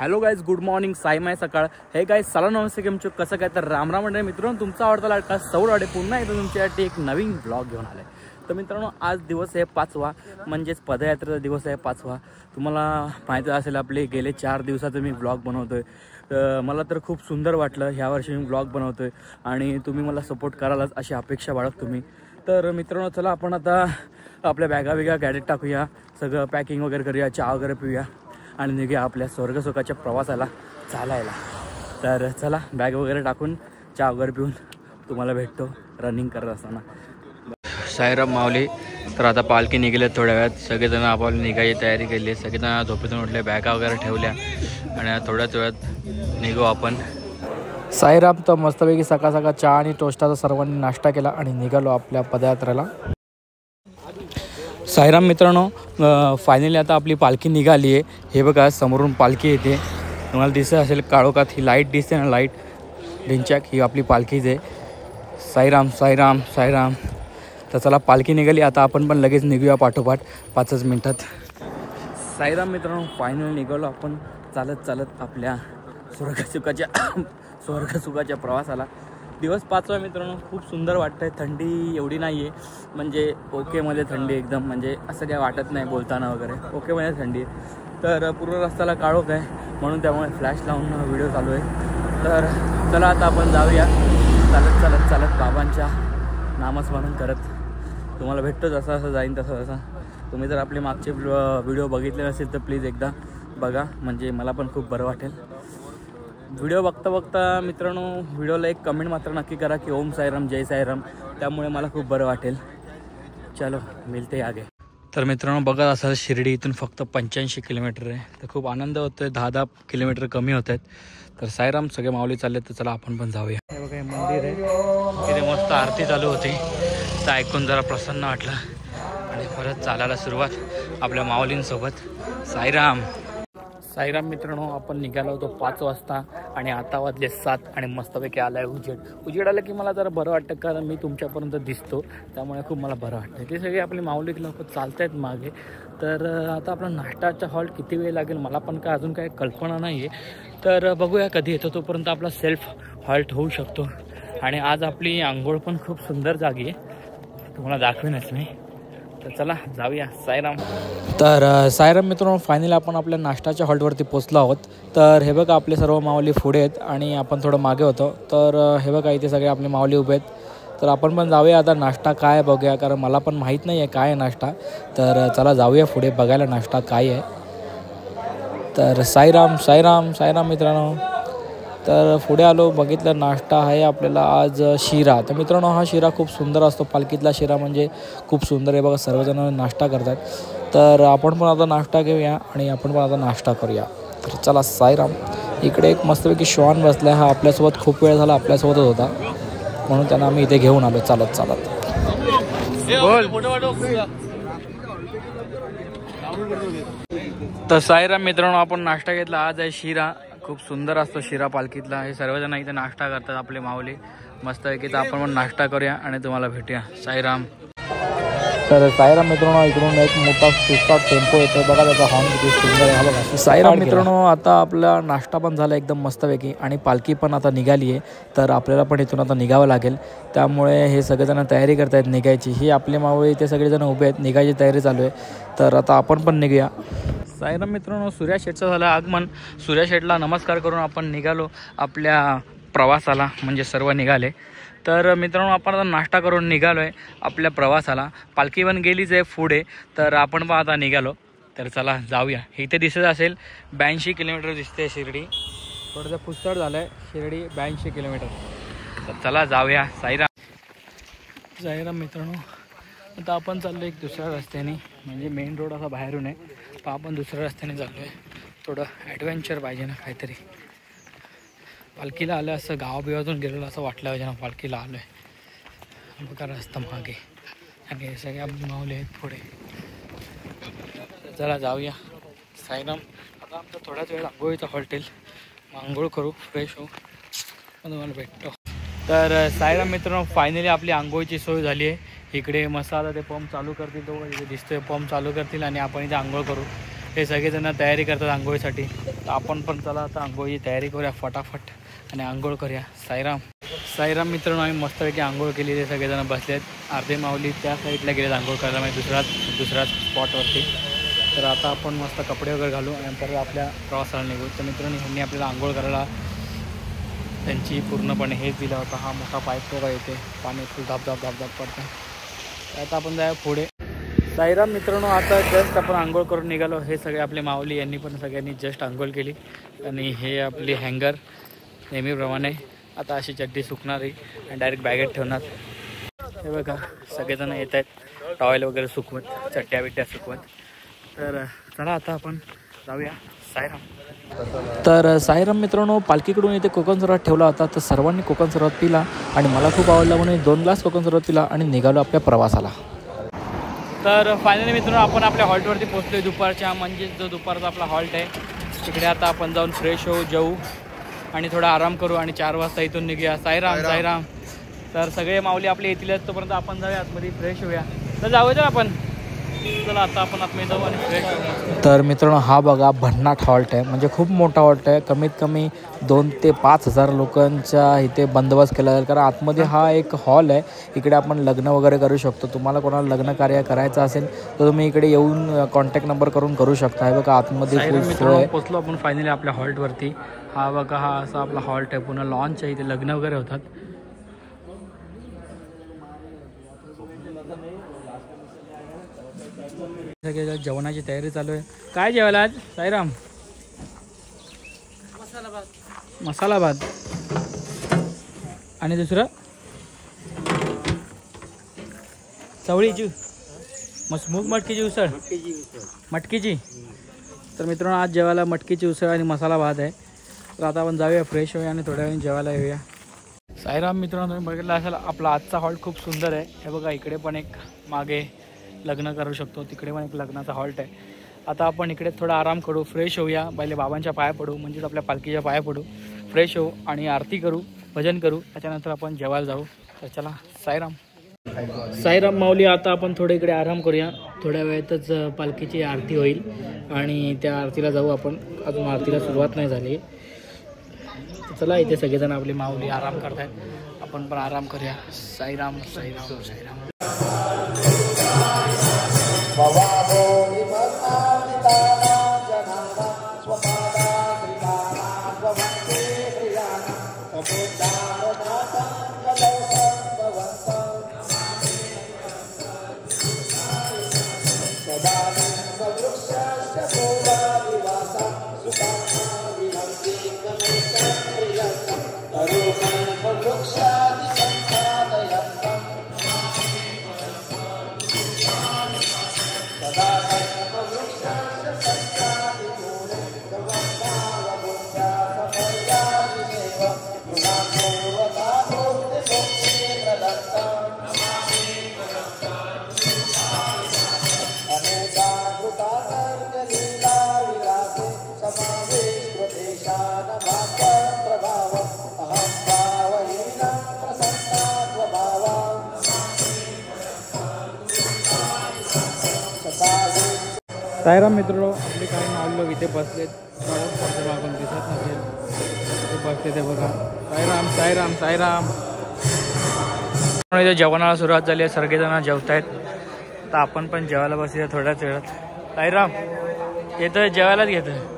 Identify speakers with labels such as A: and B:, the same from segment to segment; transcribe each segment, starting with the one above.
A: Hello guys, good morning, साईमाय सकाळ. हे guys चला नमस्ते, केमचं कसं काय तर रामराम मंडळी मित्रांनो, तुमचा आवडता लाडका सौरवाडे पुन्हा एकदा तुमच्यासाठी एक नवीन ब्लॉग घेऊन आले. तर मित्रांनो, आज दिवस आहे 5वा, म्हणजेच पदयात्रेचा दिवस आहे 5वा. तुम्हाला माहिती असेल आपले गेले 4 दिवसाचं मी ब्लॉग बनवतोय. मला तर खूप सुंदर वाटलं ह्यावर्षी मी ब्लॉग बनवतोय आणि तुम्ही मला सपोर्ट करालाच अशी अपेक्षा बाळगतो तुम्ही. तर मित्रांनो, चला आपण आता आपल्या बॅगा गाडीत टाकूया, सगळं पॅकिंग वगैरे करूया, चहा वगैरे पिऊया आणि निघूया आपल्या स्वर्गसुखाच्या प्रवासाला चालायला. तर चला, बॅग वगैरे टाकून चहा वगैरे पिऊन तुम्हाला भेटतो रनिंग करत असताना. साईराम माऊली. तर आता पालखी निघाले थोड्या वेळात, सगळेजण आपापली निघायची तयारी केली आहे. सगळेजण झोपेतून उठले, बॅगा वगैरे ठेवल्या आणि थोड्याच वेळात निघू आपण. साईराम तर मस्तपैकी सकाळ सकाळ चहा आणि टोस्टाचा सर्वांनी नाश्ता केला आणि निघालो आपल्या पदयात्रेला. साईराम मित्रांनो, फायनली आता आपली पालखी निघाली आहे. हे बघा, समोरून पालखी येते, तुम्हाला दिसत असेल काळोखात ही लाईट दिसते ना, लाईट ढिंच्याक, ही आपली पालखीच आहे. साईराम साईराम साईराम. तर चला, पालखी निघाली, आता आपण पण लगेच निघूया पाठोपाठ 5 मिनिटात. साईराम मित्रांनो, फायनली निघालो आपण चालत चालत आपल्या स्वर्गसुखाच्या प्रवासाला. दिवस 5वा मित्रांनो, खूप सुंदर वाटतं आहे. थंडी एवढी नाही आहे, म्हणजे ओकेमध्ये थंडी एकदम, म्हणजे असं काय वाटत नाही बोलताना वगैरे, ओकेमध्ये थंडी आहे. तर पूर्ण रस्त्याला काळोख आहे, म्हणून त्यामुळे फ्लॅश लावून व्हिडिओ चालू आहे. तर चला, आता आपण जाऊया चालत चालत चालत बाबांच्या नामस्मरण करत. तुम्हाला भेटतो जसं असं जाईन तसं. तुम्ही जर आपले मागचे व्हिडिओ बघितले नसेल तर प्लीज एकदा बघा, म्हणजे मला पण खूप बरं वाटेल. व्हिडिओ बघता बघता मित्रांनो, व्हिडिओला एक कमेंट मात्र नक्की करा की ओम साईराम जय साईराम, त्यामुळे मला खूप बरं वाटेल. चलो, मिळते आगे. तर मित्रांनो, बघत असाल शिर्डी इथून फक्त 85 किलोमीटर आहे. तर खूप आनंद होतो आहे, 10 किलोमीटर कमी होत आहेत. तर साईराम सगळे माऊली चालले, तर चला आपण पण जाऊया. हे बघा, हे मंदिर आहे, तिथे मस्त आरती चालू होती, तर ऐकून जरा प्रसन्न वाटलं आणि परत चालायला सुरुवात आपल्या माऊलींसोबत. साईराम साईराम मित्रांनो, आपण निघालो होतो 5 वाजता आणि आता वाजले 7 आणि मस्तपैकी आला आहे उजेड आलं की मला जरा बरं वाटतं, कारण मी तुमच्यापर्यंत दिसतो, त्यामुळे खूप मला बरं वाटतं. ते सगळे आपली माऊली लोक चालत आहेत मागे. तर आता आपला नाश्ताचा हॉल्ट किती वेळ लागेल मला पण काय अजून काही कल्पना नाही आहे. तर बघूया कधी येतो, तोपर्यंत आपला सेल्फ हॉल्ट होऊ शकतो. आणि आज आपली आंघोळ पण खूप सुंदर जागी आहे, तुम्हाला दाखवेनच मी. तर चला जाऊया. साईराम. तर साईराम मित्रांनो, फायनली आपण आपल्या नाश्ताच्या हॉल्टवरती पोचलो आहोत. तर हे बघा, आपले सर्व माऊली पुढे आहेत आणि आपण थोडं मागे होतो. तर हे बघा, इथे सगळे आपले माऊली उभे आहेत. तर आपण पण जाऊया आता, नाश्ता काय बघूया, कारण मला पण माहीत नाही आहे काय आहे नाश्ता. तर चला जाऊया पुढे बघायला नाश्ता काय आहे. तर साईराम साईराम साईराम मित्रांनो. तर पुढे आलो, बघितलं नाश्ता आहे आपल्याला आज शिरा. तर मित्रांनो, हा शिरा खूप सुंदर असतो, पालखीतला शिरा म्हणजे खूप सुंदर आहे. बघा, सर्वजण नाश्ता करतात. तर आपण पण आता नाश्ता घेऊया आणि आपण पण आता नाश्ता करूया. तर चला साईराम. इकडे एक मस्तपैकी श्वान बसला आहे, हा आपल्यासोबत खूप वेळ झाला आपल्यासोबतच होता, म्हणून त्यांना आम्ही इथे घेऊन आलो चालत चालत. तर साईराम मित्रांनो, आपण नाश्ता घेतला, आज आहे शिरा. खूप सुंदर असतो शिरा पालखीतला. हे सर्वजण इथे नाश्ता करतात आपले माऊली मस्तपैकी. तर आपण पण नाश्ता करूया आणि तुम्हाला भेटूया. साईराम. तर साईराम मित्रांनो, इकडून एक मोठा सुस्ता टेम्पो येतो, बघा त्याचा हॉर्न किती सुंदर आहे. हा बघा साईराम मित्रांनो, आता आपला नाश्ता पण झाला एकदम मस्तपैकी आणि पालखी पण आता निघाली आहे. तर आपल्याला पण इथून आता निघावं लागेल, त्यामुळे हे सगळेजण तयारी करत आहेत निघायची. ही आपले मावळे इथे सगळेजण उभे आहेत, निघायची तयारी चालू आहे. तर आता आपण पण निघूया. साईराम मित्रांनो, सूर्या शेठचं झालं आगमन. सूर्या शेठला नमस्कार करून आपण निघालो आपल्या प्रवासाला, म्हणजे सर्व निघाले. तर मित्रांनो, आपण आता नाश्ता करून निघालो आहे आपल्या प्रवासाला. पालखी पण गेलीच आहे पुढे, तर आपण पण आता निघालो. तर चला जाऊया. इथे दिसत असेल 82 किलोमीटर दिसते शिर्डी. थोडंसं पुस्तळ झालं आहे, शिर्डी 82 किलोमीटर. तर चला जाऊया. साईराम. साईराम मित्रांनो, आता आपण चाललो एक दुसऱ्या रस्त्याने, म्हणजे मेन रोड असा बाहेरून आहे, तर आपण दुसऱ्या रस्त्याने चाललो आहे. थोडं ॲडव्हेंचर पाहिजे ना काहीतरी. पालखीला आलं असं गावाबिवातून गेलेलं असं वाटलं पाहिजे ना, पालखीला आलो आहे. बघा रस्ता मागे आणि सगळ्या माऊली आहेत पुढे. चला जाऊया. साईराम. आता आमचा थोड्याच वेळ आंघोळीचा हॉटेल, आंघोळ करू, फ्रेश होऊ, मग तुम्हाला भेटतो. तर साईराम मित्रांनो, फायनली आपली आंघोळीची सोय झाली आहे. इकडे मस्त आता ते पंप चालू करतील, तो इथे दिसतोय पंप चालू करतील आणि आपण इथे आंघोळ करू. हे सगळेजण तयारी करतात आंघोळीसाठी. तर आपण पण चला आता आंघोळीची तयारी करूया फटाफट आणि आंघोळ करूया. साईराम साईराम मित्रांनो, आम्ही मस्तपैकी आंघोळ केलेली, सगळेजण बसलेत. अर्धे माऊली त्या साईडला गेलेत आंघोळ करायला, म्हणजे दुसऱ्याच स्पॉटवरती. तर आता आपण मस्त कपडे वगैरे घालू आणि नंतर आपल्या प्रवासाला निघू. तर मित्रांनो, ह्यांनी आपल्याला आंघोळ करायला त्यांची पूर्णपणे हेच दिला होता. हा मोठा पाईप बघा येते, पाणी फुल धाप पडतं. तर आता आपण जाऊया पुढे. साईराम मित्रांनो, आता जस्ट आपण आंघोळ करून निघालो. हे सगळे आपले माऊली, यांनी पण सगळ्यांनी जस्ट आंघोळ केली. आणि हे आपली हँगर नेहमीप्रमाणे आता अशी चड्डी सुकणार आहे आणि डायरेक्ट बॅगेत ठेवणार. हे बघा सगळेजण येत आहेत टॉवेल वगैरे सुकवत, चट्ट्या बिट्ट्या सुकवत. तर चला आता आपण जाऊया साईराम. तर साईराम मित्रांनो, पालखीकडून इथे कोकण सरबत ठेवला होता. तर सर्वांनी कोकण सरबत पिला आणि मला खूप आवडला म्हणून 2 ग्लास कोकण सरबत पिला आणि निघालो आपल्या प्रवासाला. तर फायनली मित्रांनो, आपण आपल्या हॉल्टवरती पोहोचलो दुपारच्या, म्हणजे जो दुपारचा आपला हॉल्ट आहे तिकडे. आता आपण जाऊन फ्रेश होऊ, जेवू आणि थोडा आराम करू आणि 4 वाजता इथून निघूया. साईराम साईराम. तर सगळे माऊली आपले येतीलच, तोपर्यंत आपण जाऊया आतमध्ये, फ्रेश होऊया. तर जाऊया आपण, चला आता आपण आतमध्ये जाऊ आणि फ्रेश होऊ. तर मित्रांनो, हा बघा भन्नाट हॉल्ट आहे, म्हणजे खूप मोठा हॉल्ट आहे. कमीत कमी 2 ते 5 हजार लोकांचा इथे बंदोबस्त केला जाईल, कारण आतमध्ये हा एक हॉल आहे. इकडे आपण लग्न वगैरे करू शकतो. तुम्हाला कोणाला लग्न कार्य करायचं असेल तर तुम्ही इकडे येऊन कॉन्टॅक्ट नंबर करून करू शकता. हे बघा आतमध्ये पोहोचलो आपण फायनली आपल्या हॉल्टवरती. हा बघा, हा असा आपला हॉल्ट आहे, पुन्हा लॉन्च आहे, इथे लग्न वगैरे होतात. जेवणाची तयारी चालू आहे. काय जेवायला आज साईराम? मसाला भात आणि दुसरं चवळीची मूग मटकीची उसळ, मटकीची. तर मित्रांनो, आज जेवायला मटकीची उसळ आणि मसाला भात आहे. तर आता आपण जाऊया, फ्रेश होऊया आणि थोड्या वेळाने जेवायला येऊया. साईराम मित्रांनो, तुम्ही बघितलं असेल आपला आजचा हॉल्ट खूप सुंदर आहे. हे बघा, इकडे पण एक मागे लग्न करू शकतो, तिकडे पण एक लग्नाचा हॉल्ट आहे. आता आपण इकडे थोडा आराम करू, फ्रेश होऊया, पहिले बाबांच्या पाया पडू, म्हणजेच आपल्या पालखीच्या पाया पडू, फ्रेश होऊ आणि आरती करू, भजन करू. त्याच्यानंतर आपण जेवायला जाऊ. तर चला साईराम. साईराम माऊली, आता आपण थोडे इकडे आराम करूया. थोड्या वेळातच पालखीची आरती होईल आणि त्या आरतीला जाऊ आपण. अजून आरतीला सुरुवात नाही झाली. चला, इथे सगळेजण आपले माऊली आराम करतायत, आपण पण आराम करूया. साईराम साईराम साईराम. साईराम मित्रांनो, आपले काही माऊली लोक इथे बसलेत, मागून दिसत नसेल, इथे बसले ते बघा. साईराम साईराम साईराम. इथे जेवणाला सुरुवात झाली आहे, सगळेजण जेवत आहेत. तर आपण पण जेवायला बसूया थोड्याच वेळात. साईराम येतं, जेवायलाच घेतं.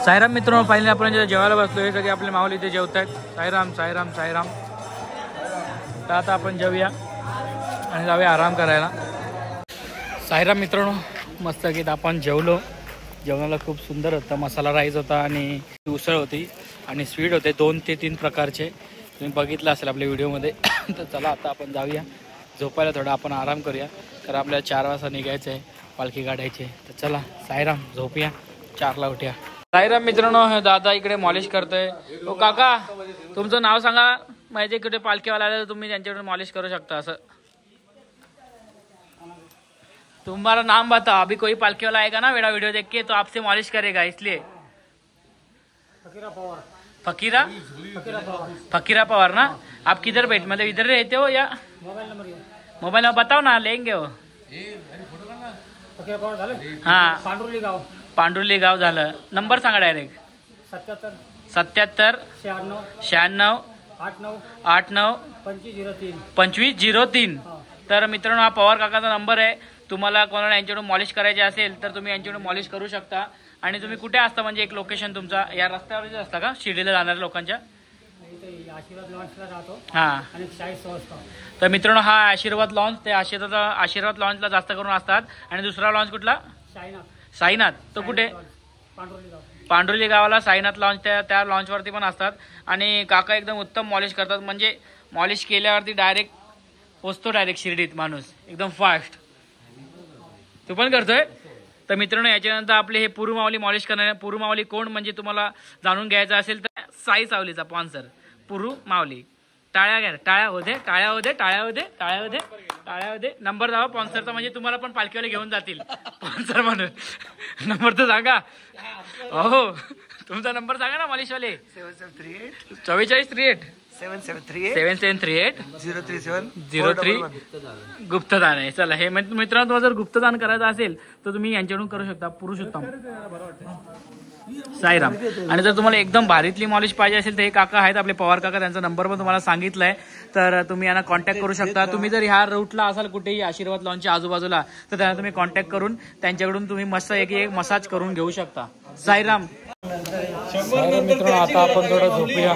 A: साईराम मित्रांनो, फायनली आपण जेवायला बसलो. हे सगळे आपले माऊली इथे जेवत आहेत. साईराम साईराम साईराम. तर आता आपण जेवूया आणि जाऊया आराम करायला. साईराम मित्रांनो, मस्त गीत आपण जेवलो. जेवणाला खूप सुंदर होतं, मसाला राईस होता आणि उसळ होती आणि स्वीट होते 2 ते 3 प्रकारचे, तुम्ही बघितलं असेल आपल्या व्हिडिओमध्ये. तर चला आता आपण जाऊया झोपायला, थोडा आपण आराम करूया, कारण आपल्याला 4 वाजता निघायचं आहे, पालखी काढायची. तर चला साईराम, झोपूया, 4ला उठूया. साईराम मित्रांनो, हे दादा इकडे मॉलिश करतोय. ओ काका, तुमचं नाव सांगा, माझे इकडे पालखीवाला आले तर तुम्ही त्यांच्याकडे मॉलिश करू शकता. असं तुम्हारा नाम बताओ, अभी कोई पालकी वाला आएगा ना मेरा वीडियो देख के तो आपसे मॉलिश करेगा, इसलिए. फकीरा पवार ना. आप किधर बैठ, मतलब इधर रहते हो या मोबाइल नंबर बताओ ना, लेंगे वो. हाँ, पांडुर्ली गाव झालं. नंबर सांगा डायरेक्ट. 77 96 89 2503. तर मित्रांनो, हा पवार काकाचा नंबर आहे. तुम्हाला कोणाला यांच्याकडून मॉलिश करायचे असेल तर तुम्ही यांच्याकडून मॉलिश करू शकता. आणि तुम्ही कुठे असता, म्हणजे एक लोकेशन तुमचा या रस्त्यावरच असता का, शिर्डीला जाणाऱ्या लोकांच्या? हां. तर मित्रांनो, हा आशीर्वाद लॉन्च, ते आशीर्वाद लॉन्चला जास्त करून असतात. आणि दुसरा लॉन्च कुठला? साईनाथ. तो कुठे? पांडुर्ली गावाला साईनाथ लॉन्च, त्या लॉन्चवरती पण असतात. आणि काका एकदम उत्तम मॉलिश करतात, म्हणजे मॉलिश केल्यावरती डायरेक्ट पोचतो डायरेक्ट शिर्डीत माणूस, एकदम फास्ट. तू पण करतोय? तर मित्रांनो, याच्यानंतर आपले हे पुरुमावली मॉलिश करणारे. पुरुमावली कोण म्हणजे तुम्हाला जाणून घ्यायचं असेल तर साई सावलीचा स्पॉन्सर पुरुमावली. टाळ्या घ्या, टाळ्या होते, टाळ्या होते, टाळ्या होते, टाळ्या होते, टाळ्या होते. नंबर दावा स्पॉन्सरचा, म्हणजे तुम्हाला पण पालखीवाले घेऊन जातील स्पॉन्सर म्हणून. नंबर तर सांगा. हो, तुमचा नंबर सांगा ना मॉलिशवाले. 4438 7738 037 गुप्तदान आहे. चला, हे मित्रांनो, तुम्हाला जर गुप्तदान करायचं असेल तर तुम्ही यांच्याकडून करू शकता. पुरुषोत्तम साईराम. आणि जर तुम्हाला एकदम भारीतली मॉलिश पाहिजे असेल तर हे काका आहेत आपले, पवार काका, त्यांचा नंबर पण तुम्हाला सांगितलाय, तर तुम्ही यांना कॉन्टॅक्ट करू शकता. तुम्ही जर ह्या रूटला असाल कुठेही आशीर्वाद लॉन्चच्या आजूबाजूला, तर त्यांना तुम्ही कॉन्टॅक्ट करून त्यांच्याकडून तुम्ही मस्त एक मसाज करून घेऊ शकता. साईराम. मित्रांनो, आता आपण थोडं झोपूया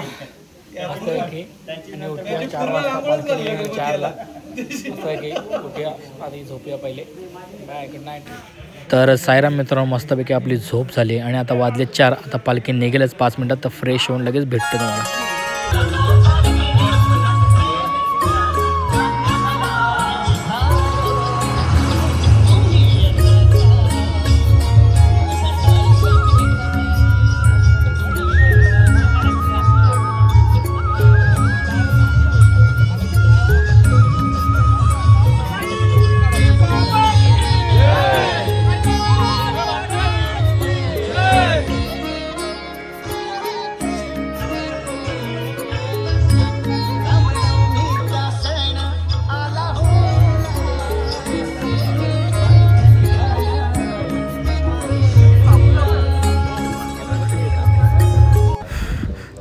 A: मस्त आहे आणि उठूया. 4 वाजता पालखी निघाली, 4ला. मस्त आहे की उठूया, आधी झोपूया पहिले. Bye, good night. तर साईराम मित्रांनो, मस्तपैकी आपली झोप झाली आणि आता वाजले 4. आता पालखी निघेलच 5 मिनिटात, तर फ्रेश होऊन लगेच भेटते तुम्हाला.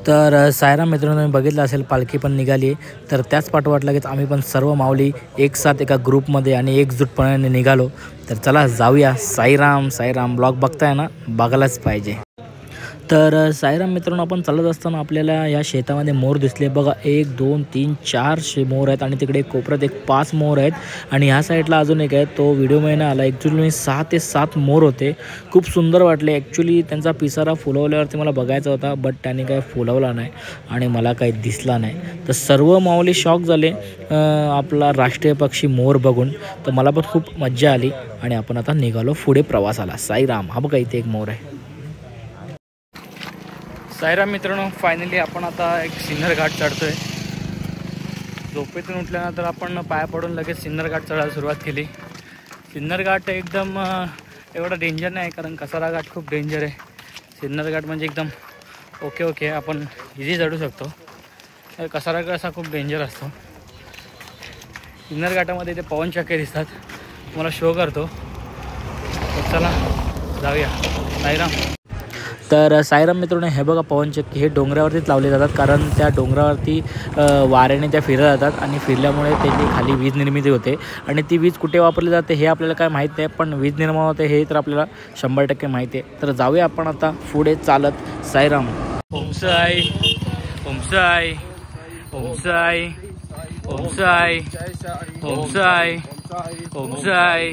A: तर साईराम मित्रांनो, तुम्ही बघितलं असेल पालखी पण निघाली. तर त्याच पाठोपाठ लगेच आम्ही पण सर्व माऊली एक साथ एका ग्रुपमध्ये आणि एकजूटपणाने निघालो. तर चला जाऊया. साईराम. साईराम ब्लॉग बघताय ना, बघायलाच पाहिजे. तर साईराम मित्रांनो, आपण चालत असताना आपल्याला या शेतामध्ये मोर दिसले बघा. 1 2 3 4 मोर आहेत आणि तिकडे कोपऱ्यात एक 5 मोर आहेत. आणि ह्या साईडला अजून एक आहे, तो व्हिडिओ महिना आला. ॲक्च्युली 6 ते 7 मोर होते. खूप सुंदर वाटले. ॲक्च्युली त्यांचा पिसारा फुलवल्यावरती मला बघायचा होता, बट त्याने काय फुलवला नाही आणि मला काही दिसला नाही. तर सर्व माऊली शॉक झाले आपला राष्ट्रीय पक्षी मोर बघून. तर मला पण खूप मज्जा आली आणि आपण आता निघालो पुढे प्रवासाला. साईराम. हा बघा, इथे एक मोर आहे. साईराम मित्रांनो, फायनली आपण आता एक सिन्नर घाट चढतोय. झोपेतून उठल्यानंतर आपण पाया पडून लगेच सिन्नर घाट चढायला सुरुवात केली. सिन्नर घाट एकदम एवढा डेंजर नाही, कारण कसारा घाट खूप डेंजर आहे. सिन्नर घाट म्हणजे एकदम ओके आपण इझी चढू शकतो. कसारा घाट असा खूप डेंजर असतो. सिन्नर घाटामध्ये इथे पवनचक्के दिसतात, तुम्हाला शो करतो. तर चला जाऊया. साईराम. तर साईराम मित्रांनो, हे बघा पवनचक्की हे डोंगरावरतीच लावले जातात, कारण त्या डोंगरावरती वाऱ्याने त्या फिरत जातात आणि फिरल्यामुळे त्याची खाली वीज निर्मिती होते. आणि ती वीज कुठे वापरली जाते हे आपल्याला काय माहीत नाही, पण वीज निर्माण होते हे तर आपल्याला 100% माहिती आहे. तर जाऊया आपण आता पुढे चालत. साईराम. ओम साई, ओम साई, ओम साई, ओम साई, ओम साई, ओम साई,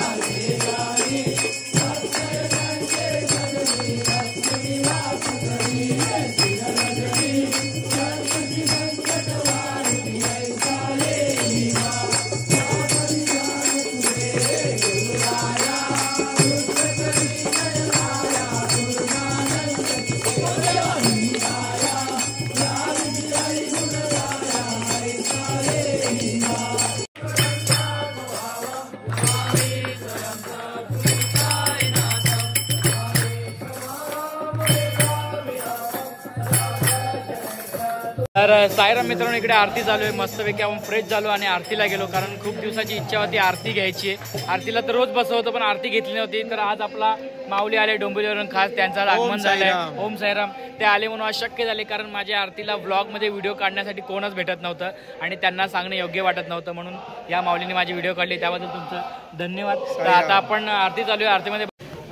A: तर साईराम मित्रांनो, इकडे आरती चालू आहे. मस्तपैकी आपण फ्रेश झालो आणि आरतीला गेलो, कारण खूप दिवसाची इच्छा होती आरती घ्यायची आहे. आरतीला तर रोज बसवतो पण आरती घेतली नव्हती. तर आज आपला माऊली आले डोंबिवलीवरून, खास त्यांचं आगमन झालंय. ओम साईराम. ते आले म्हणून आज शक्य झाले, कारण माझ्या आरतीला व्लॉगमध्ये व्हिडिओ काढण्यासाठी कोणच भेटत नव्हतं आणि त्यांना सांगणं योग्य वाटत नव्हतं, म्हणून या माऊलीने माझी व्हिडिओ काढली. त्याबद्दल तुमचं धन्यवाद. तर आता आपण आरती चालू आहे, आरतीमध्ये.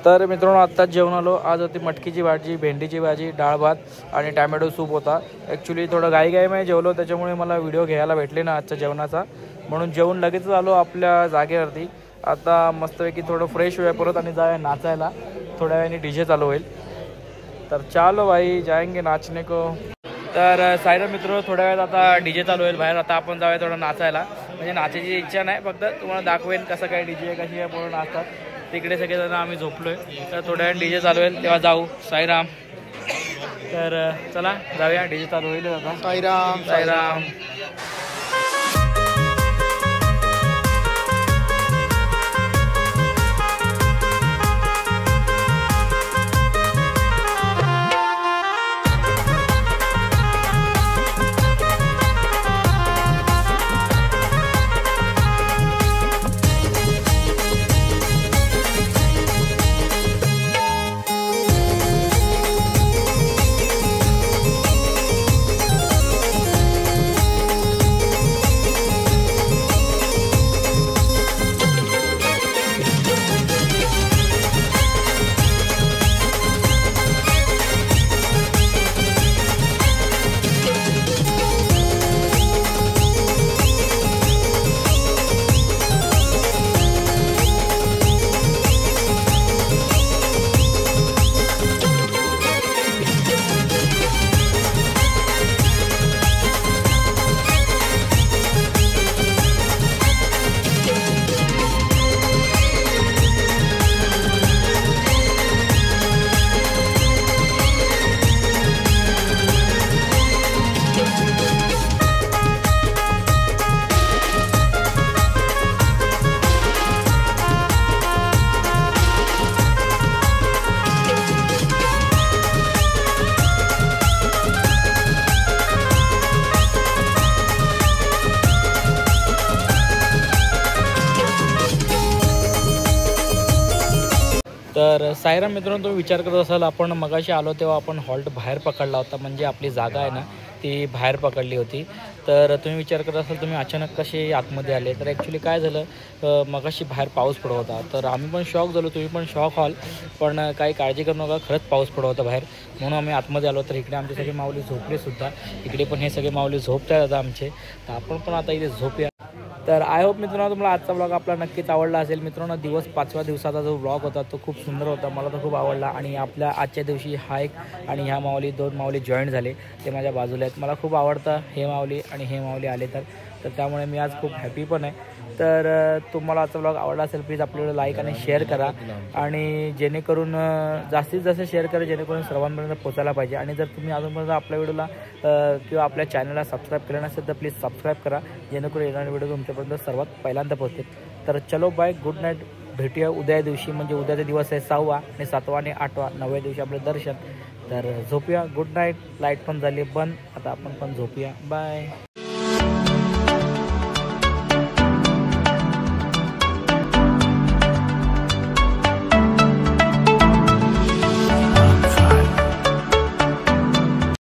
A: तर मित्रांनो, आत्ताच जेवण आलो. आज होती मटकीची भाजी, भेंडीची भाजी, डाळ भात आणि टॅमॅटो सूप होता. ॲक्च्युली थोडं घाईघाईमध्ये जेवलो, त्याच्यामुळे मला व्हिडिओ घ्यायला भेटले ना आजच्या जेवणाचा, म्हणून जेवण लगेच आलो आपल्या जागेवरती. आता मस्तपैकी थोडं फ्रेश होऊया परत आणि जाऊया नाचायला. थोड्या वेळाने डीजे चालू होईल. तर चालो भाई, जाएंगे नाचने को. तर साईराम मित्र, थोड्या वेळात आता डीजे चालू होईल बाहेर. आता आपण जाऊया थोडं नाचायला. म्हणजे नाचायची इच्छा नाही, फक्त तुम्हाला दाखवेन कसं काय डीजे कशी काय पूर्ण नाचतात. तिकडे सगळेजण आम्ही झोपलोय. तर थोड्या वेळ डीजे चालू होईल तेव्हा जाऊ. साईराम. तर चला जाऊया, डीजे चालू होईल आता.
B: साईराम
A: साईराम. तर साईराम मित्रांनो, तुम्ही विचार करत असाल, आपण मगाशी आलो तेव्हा आपण हॉल्ट बाहेर पकडला होता, म्हणजे आपली जागा आहे ना ती बाहेर पकडली होती. तर तुम्ही विचार करत असाल तुम्ही अचानक कसे आतमध्ये आले. तर ॲक्च्युली काय झालं, मगाशी बाहेर पाऊस पडत होता. तर आम्ही पण शॉक झालो, तुम्ही पण शॉक व्हाल, पण काही काळजी करू नका, खरंच पाऊस पडत होता बाहेर, म्हणून आम्ही आतमध्ये आलो. तर इकडे आमचे सगळे माऊली झोपलेसुद्धा. इकडे पण हे सगळे माऊली झोपतात आता आमचे. तर आपण पण आता इथे झोपूया. तर आय होप मित्रांनो तुम्हाला आजचा ब्लॉग आपला नक्कीच आवडला असेल. मित्रांनो, 5व्या दिवसाचा जो ब्लॉग होता तो खूप सुंदर होता, मला तो खूप आवडला. आणि आपल्या आजच्या दिवशी हा एक आणि ह्या माऊली 2 माऊली जॉईन झाले, ते माझ्या बाजूला आहेत. मला खूप आवडतं हे माऊली आणि हे माऊली आले तर त्यामुळे मी आज खूप हॅपी पण आहे. तर तुम्हाला आजचा ब्लॉग आवडला असेल प्लीज आपल्याला लाईक आणि शेअर करा, आणि जेणेकरून जास्तीत जास्त शेअर करा, जेणेकरून सर्वांपर्यंत पोचायला पाहिजे. आणि जर तुम्ही अजूनपर्यंत आपल्या व्हिडिओला किंवा आपल्या चॅनलला सबस्क्राईब केलं नसेल तर प्लीज सबस्क्राईब करा, जेणेकरून येणारे व्हिडिओ तुमच्यापर्यंत सर्वात पहिल्यांदा पोहोचतील. तर चलो बाय, गुड नाईट. भेटूया उद्या दिवशी, म्हणजे उद्याचा दिवस आहे 6वा आणि 7वा आणि 8वा. 9व्या दिवशी आपलं दर्शन. तर झोपूया. Good night. लाईट पण झाली बंद, आता आपण पण झोपूया. बाय.